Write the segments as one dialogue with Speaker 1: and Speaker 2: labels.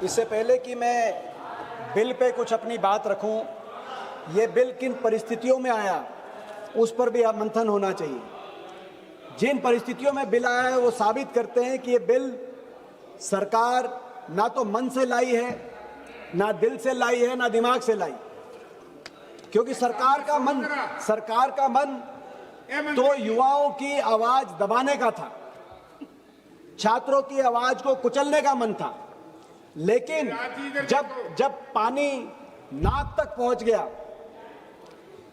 Speaker 1: इससे पहले कि मैं बिल पे कुछ अपनी बात रखूं, ये बिल किन परिस्थितियों में आया उस पर भी मंथन होना चाहिए। जिन परिस्थितियों में बिल आया है वो साबित करते हैं कि ये बिल सरकार ना तो मन से लाई है, ना दिल से लाई है, ना दिमाग से लाई। क्योंकि सरकार का मन तो युवाओं की आवाज दबाने का था, छात्रों की आवाज को कुचलने का मन था। लेकिन जब पानी नाक तक पहुंच गया,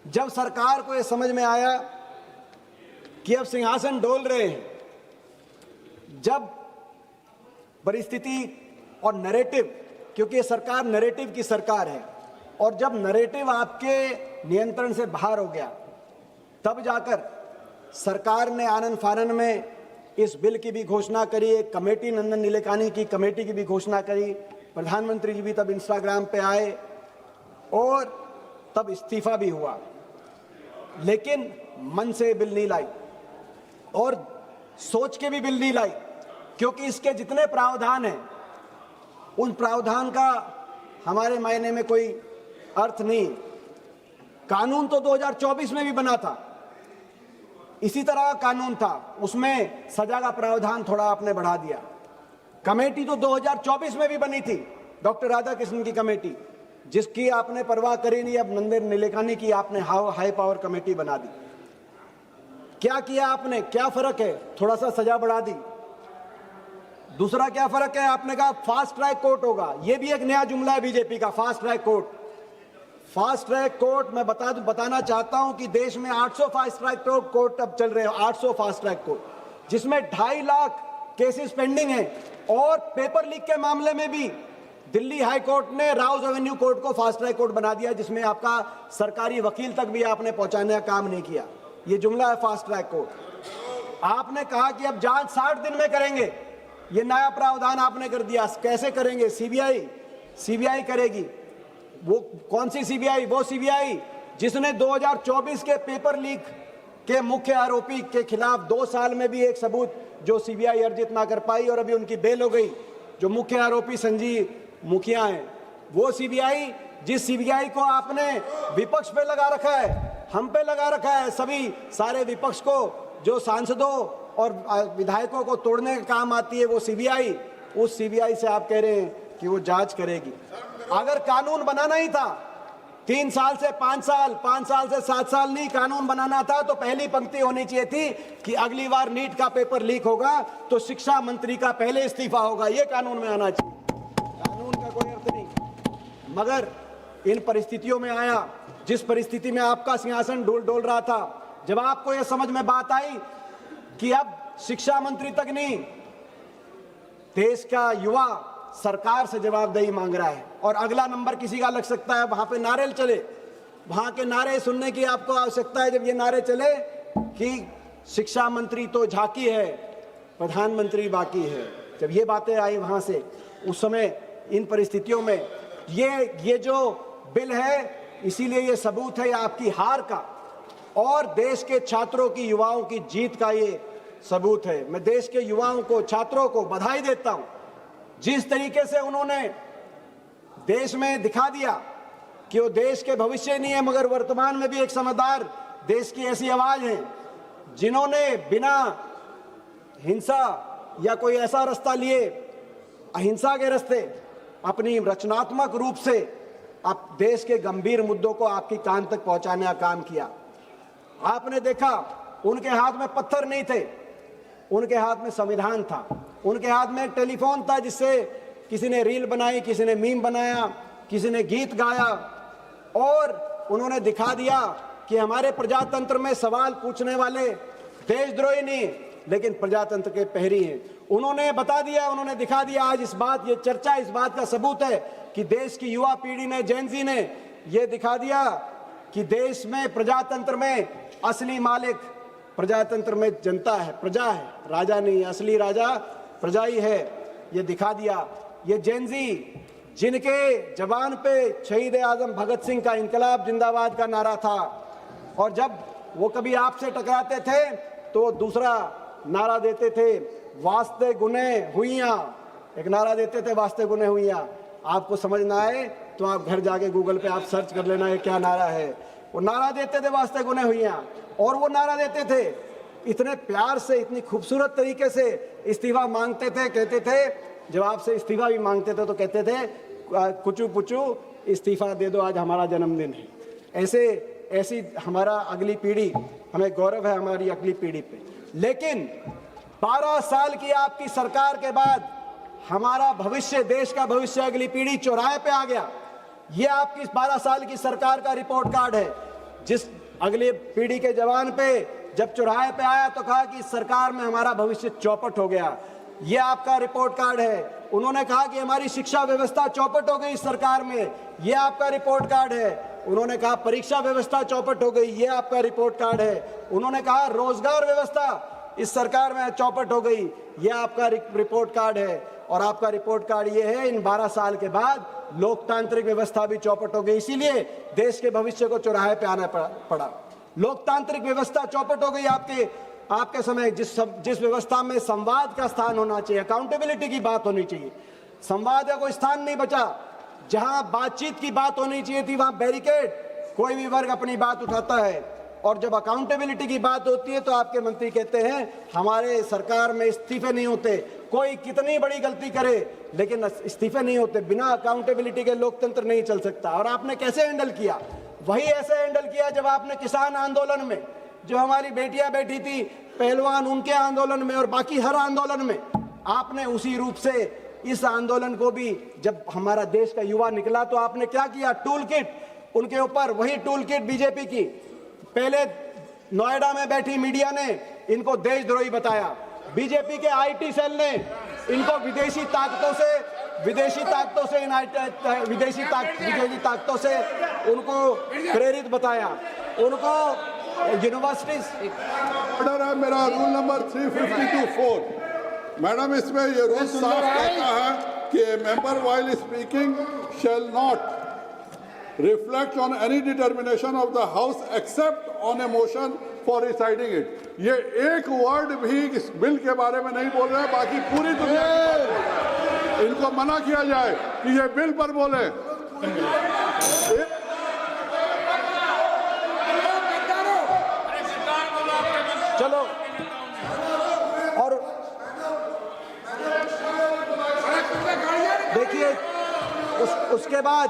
Speaker 1: जब सरकार को यह समझ में आया कि अब सिंहासन डोल रहे हैं, जब परिस्थिति और नैरेटिव, क्योंकि ये सरकार नैरेटिव की सरकार है, और जब नैरेटिव आपके नियंत्रण से बाहर हो गया, तब जाकर सरकार ने आनन फानन में इस बिल की भी घोषणा करी। एक कमेटी, नंदन नीलेकानी की कमेटी की भी घोषणा करी। प्रधानमंत्री जी भी तब इंस्टाग्राम पे आए और तब इस्तीफा भी हुआ। लेकिन मन से बिल नहीं लाई और सोच के भी बिल नहीं लाई, क्योंकि इसके जितने प्रावधान हैं उन प्रावधान का हमारे मायने में कोई अर्थ नहीं। कानून तो 2024 में भी बना था, इसी तरह का कानून था, उसमें सजा का प्रावधान थोड़ा आपने बढ़ा दिया। कमेटी तो 2024 में भी बनी थी, डॉक्टर राधाकृष्णन की कमेटी, जिसकी आपने परवाह करी नहीं। अब नंदन नीलेकानी की आपने हाई पावर कमेटी बना दी। क्या किया आपने? क्या फर्क है? थोड़ा सा सजा बढ़ा दी। दूसरा क्या फर्क है? आपने कहा फास्ट ट्रैक कोर्ट होगा। यह भी एक नया जुमला है बीजेपी का, fast track court. Fast track court मैं बताना चाहता हूं कि देश में 800 फास्ट ट्रैक कोर्ट अब चल रहे हैं, 800 फास्ट ट्रैक कोर्ट, जिसमें 2.5 लाख केसेस पेंडिंग हैं। और पेपर लीक के मामले में भी दिल्ली हाई कोर्ट ने राउज एवेन्यू कोर्ट को फास्ट ट्रैक कोर्ट बना दिया, जिसमें आपका सरकारी वकील तक भी आपने पहुंचाने का काम नहीं किया। ये जुमला है फास्ट ट्रैक कोर्ट। आपने कहा कि अब जांच 60 दिन में करेंगे, ये नया प्रावधान आपने कर दिया। कैसे करेंगे? सीबीआई करेगी। वो कौन सी सीबीआई? वो सीबीआई जिसने 2024 के पेपर लीक के मुख्य आरोपी के खिलाफ 2 साल में भी एक सबूत जो सीबीआई अर्जित ना कर पाई और अभी उनकी बेल हो गई, जो मुख्य आरोपी संजीव मुखिया हैं। वो सीबीआई, जिस सीबीआई को आपने विपक्ष पे लगा रखा है, हम पे लगा रखा है, सभी सारे विपक्ष को, जो सांसदों और विधायकों को तोड़ने का काम आती है, वो सीबीआई, उस सीबीआई से आप कह रहे हैं कि वो जांच करेगी। अगर कानून बनाना ही था 3 साल से 5 साल, 5 साल से 7 साल नहीं, कानून बनाना था तो पहली पंक्ति होनी चाहिए थी कि अगली बार नीट का पेपर लीक होगा तो शिक्षा मंत्री का पहले इस्तीफा होगा। ये कानून में आना चाहिए। कानून का कोई अर्थ नहीं। मगर इन परिस्थितियों में आया, जिस परिस्थिति में आपका सिंहासन डोल रहा था, जब आपको यह समझ में बात आई कि अब शिक्षा मंत्री तक नहीं, देश का युवा सरकार से जवाबदेही मांग रहा है और अगला नंबर किसी का लग सकता है, वहां पे नारे चले, वहां के नारे सुनने की आपको आवश्यकता है। जब ये नारे चले कि शिक्षा मंत्री तो झांकी है, प्रधानमंत्री बाकी है, जब ये बातें आई वहां से, उस समय इन परिस्थितियों में ये जो बिल है, इसीलिए ये सबूत है आपकी हार का और देश के छात्रों की, युवाओं की जीत का ये सबूत है। मैं देश के युवाओं को, छात्रों को बधाई देता हूं। जिस तरीके से उन्होंने देश में दिखा दिया कि वो देश के भविष्य नहीं है, मगर वर्तमान में भी एक समझदार देश की ऐसी आवाज है जिन्होंने बिना हिंसा या कोई ऐसा रास्ता लिए, अहिंसा के रास्ते, अपनी रचनात्मक रूप से आप देश के गंभीर मुद्दों को आपकी कान तक पहुंचाने का काम किया। आपने देखा उनके हाथ में पत्थर नहीं थे, उनके हाथ में संविधान था, उनके हाथ में एक टेलीफोन था जिससे किसी ने रील बनाई, किसी ने मीम बनाया, किसी ने गीत गाया और उन्होंने दिखा दिया कि हमारे प्रजातंत्र में सवाल पूछने वाले देशद्रोही नहीं लेकिन प्रजातंत्र के प्रहरी हैं। उन्होंने बता दिया, उन्होंने दिखा दिया। आज ये चर्चा इस बात का सबूत है कि देश की युवा पीढ़ी ने, जेनजी ने ये दिखा दिया कि देश में, प्रजातंत्र में असली मालिक प्रजातंत्र में जनता है, प्रजा है, राजा नहीं। असली राजा प्रजा ही है, ये दिखा दिया। ये जेनजी जिनके जबान पे शहीद आजम भगत सिंह का इनकलाब जिंदाबाद का नारा था, और जब वो कभी आपसे टकराते थे तो दूसरा नारा देते थे, वास्ते गुने हुइयां, एक नारा देते थे, वास्ते गुने हुइयां। आपको समझ ना आए तो आप घर जाके गूगल पे आप सर्च कर लेना ये क्या नारा है। वो नारा देते थे वास्ते गुने हुइयां, और वो नारा देते थे इतने प्यार से, इतनी खूबसूरत तरीके से इस्तीफा मांगते थे। कहते थे जब आपसे इस्तीफा भी मांगते थे तो कहते थे कुचू पुचू इस्तीफा दे दो, आज हमारा जन्मदिन है। ऐसी हमारा अगली पीढ़ी, हमें गौरव है हमारी अगली पीढ़ी पे। लेकिन 12 साल की आपकी सरकार के बाद हमारा भविष्य, देश का भविष्य, अगली पीढ़ी चौराहे पे आ गया। ये आपकी 12 साल की सरकार का रिपोर्ट कार्ड है। जिस अगली पीढ़ी के जवान पे जब चौराहे पे आया तो कहा कि सरकार में हमारा भविष्य चौपट हो गया। ये आपका रिपोर्ट कार्ड है। उन्होंने कहा कि हमारी शिक्षा व्यवस्था चौपट हो गई इस सरकार में, ये आपका रिपोर्ट कार्ड है। उन्होंने कहा परीक्षा व्यवस्था चौपट हो गई, ये आपका रिपोर्ट कार्ड है। उन्होंने कहा रोजगार व्यवस्था इस सरकार में चौपट हो गई, ये आपका रिपोर्ट कार्ड है। और आपका रिपोर्ट कार्ड ये है इन 12 साल के बाद लोकतांत्रिक व्यवस्था भी चौपट हो गई, इसीलिए देश के भविष्य को चौराहे पे आना पड़ा। लोकतांत्रिक व्यवस्था चौपट हो गई आपके समय। जिस व्यवस्था में संवाद का स्थान होना चाहिए, अकाउंटेबिलिटी की बात होनी चाहिए, संवाद का कोई स्थान नहीं बचा। जहां बातचीत की बात होनी चाहिए थी वहां बैरिकेड, कोई भी वर्ग अपनी बात उठाता है। और जब अकाउंटेबिलिटी की बात होती है तो आपके मंत्री कहते हैं हमारे सरकार में इस्तीफे नहीं होते। कोई कितनी बड़ी गलती करे लेकिन इस्तीफे नहीं होते। बिना अकाउंटेबिलिटी के लोकतंत्र नहीं चल सकता। और आपने कैसे हैंडल किया? वही ऐसे हैंडल किया जब आपने किसान आंदोलन में, जो हमारी बेटियां बैठी थी पहलवान, उनके आंदोलन में और बाकी हर आंदोलन में आपने उसी रूप से इस आंदोलन को भी, जब हमारा देश का युवा निकला तो आपने क्या किया? टूल किट उनके ऊपर, वही टूल किट बीजेपी की। पहले नोएडा में बैठी मीडिया ने इनको देशद्रोही बताया, बीजेपी के आईटी सेल ने इनको विदेशी ताकतों से उनको प्रेरित बताया, उनको यूनिवर्सिटीज।
Speaker 2: ऑर्डर है मेरा रूल नंबर 352(4). मैडम, इसमें ये रूल साफ कहता है कि member while speaking shall not reflect on any determination of the house except on a motion for reciting it। ये एक वर्ड भी इस बिल के बारे में नहीं बोल रहे हैं, बाकी पूरी दुनिया की बात बोल रहे हैं। इनको मना किया जाए कि ये बिल पर बोले।
Speaker 1: चलो, और देखिए उसके बाद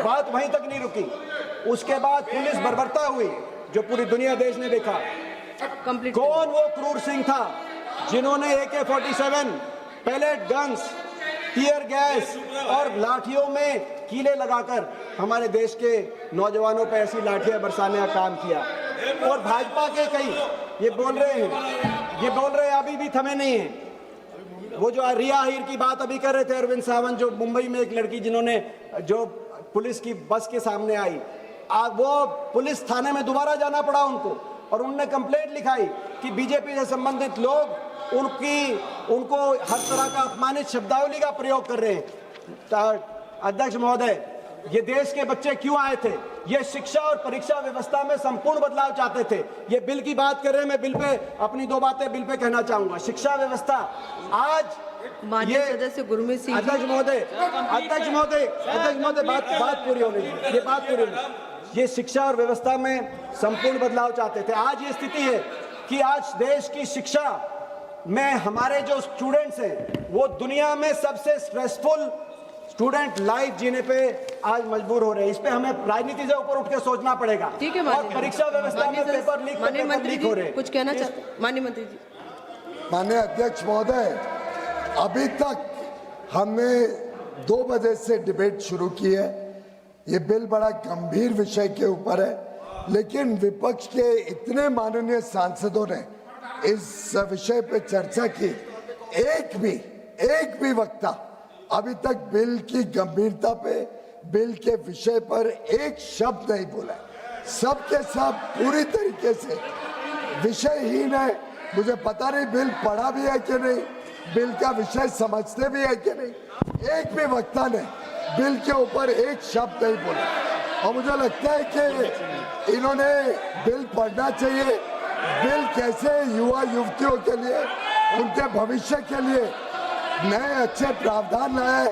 Speaker 1: बात वहीं तक नहीं रुकी। उसके बाद पुलिस बर्बरता हुई जो पूरी दुनिया देश ने देखा। कौन वो क्रूर सिंह था जिन्होंने AK-47, palette guns, tear gas और लाठियों में कीले लगाकर हमारे देश के नौजवानों पर ऐसी लाठियां बरसाने का काम किया। और भाजपा के कई ये बोल रहे हैं अभी भी थमे नहीं हैं। वो जो रिया हीर की बात अभी कर रहे थे अरविंद सावंत, जो मुंबई में एक लड़की जिन्होंने जो पुलिस की बस के सामने आई, वो पुलिस थाने में दोबारा जाना पड़ा उनको, और उन्होंने कंप्लेंट लिखाई कि बीजेपी से संबंधित लोग उनको हर तरह का अपमानित शब्दावली का प्रयोग कर रहे हैं। अध्यक्ष महोदय, ये देश के बच्चे क्यों आए थे? ये शिक्षा और परीक्षा व्यवस्था में संपूर्ण बदलाव चाहते थे। ये बिल की बात कर रहे हैं, मैं बिल पे अपनी 2 बातें बिल पे कहना चाहूंगा। शिक्षा व्यवस्था आज
Speaker 3: माननीय सदस्य गुरमीत सिंह।
Speaker 1: अध्यक्ष महोदय बात पूरी होने दीजिए, ये बात पूरी होनी। ये शिक्षा और व्यवस्था में संपूर्ण बदलाव चाहते थे। आज ये स्थिति है कि आज देश की शिक्षा में हमारे जो स्टूडेंट्स हैं वो दुनिया में सबसे स्ट्रेसफुल स्टूडेंट लाइफ जीने पे आज मजबूर हो रहे हैं। इस पे हमें राजनीति से ऊपर उठ के सोचना पड़ेगा।
Speaker 3: ठीक है,
Speaker 1: और परीक्षा व्यवस्था में पेपर लीक हो रहे हैं।
Speaker 3: कुछ कहना चाहते माननीय मंत्री जी?
Speaker 4: माननीय अध्यक्ष महोदय, अभी तक हमने 2 बजे से डिबेट शुरू की है। ये बिल बड़ा गंभीर विषय के ऊपर है, लेकिन विपक्ष के इतने माननीय सांसदों ने इस विषय पे चर्चा की, एक भी वक्ता अभी तक बिल की गंभीरता पे, बिल के विषय पर एक शब्द नहीं बोला। सबके सब पूरी तरीके से विषयहीन है। मुझे पता नहीं बिल पढ़ा भी है कि नहीं, बिल का विषय समझते भी है कि नहीं। एक भी वक्ता ने बिल के ऊपर एक शब्द नहीं बोला। और मुझे लगता है कि इन्होंने बिल पढ़ना चाहिए। बिल कैसे युवा युवतियों के लिए, उनके भविष्य के लिए नए अच्छे प्रावधान लाए,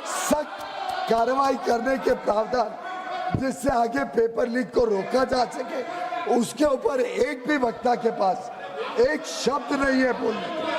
Speaker 4: सख्त कार्रवाई करने के प्रावधान, जिससे आगे पेपर लीक को रोका जा सके। उसके ऊपर एक भी वक्ता के पास एक शब्द नहीं है बोलने का।